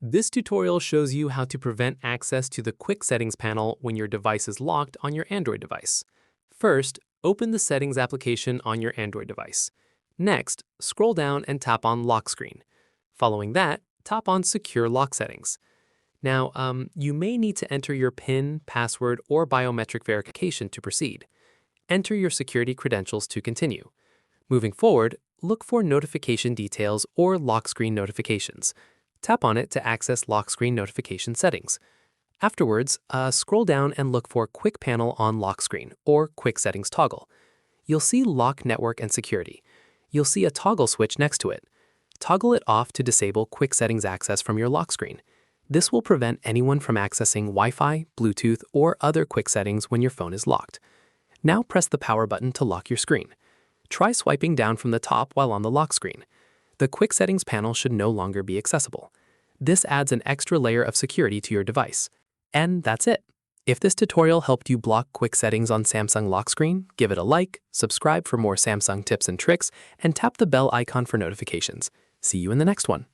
This tutorial shows you how to prevent access to the Quick Settings panel when your device is locked on your Android device. First, open the Settings application on your Android device. Next, scroll down and tap on Lock Screen. Following that, tap on Secure Lock Settings. Now, you may need to enter your PIN, password, or biometric verification to proceed. Enter your security credentials to continue. Moving forward, look for Notification Details or Lock Screen Notifications. Tap on it to access lock screen notification settings. Afterwards, scroll down and look for Quick Panel on Lock Screen or Quick Settings Toggle. You'll see Lock Network and Security. You'll see a toggle switch next to it. Toggle it off to disable Quick Settings access from your lock screen. This will prevent anyone from accessing Wi-Fi, Bluetooth, or other quick settings when your phone is locked. Now press the power button to lock your screen. Try swiping down from the top while on the lock screen. The Quick Settings panel should no longer be accessible. This adds an extra layer of security to your device. And that's it. If this tutorial helped you block quick settings on Samsung lock screen, give it a like, subscribe for more Samsung tips and tricks, and tap the bell icon for notifications. See you in the next one.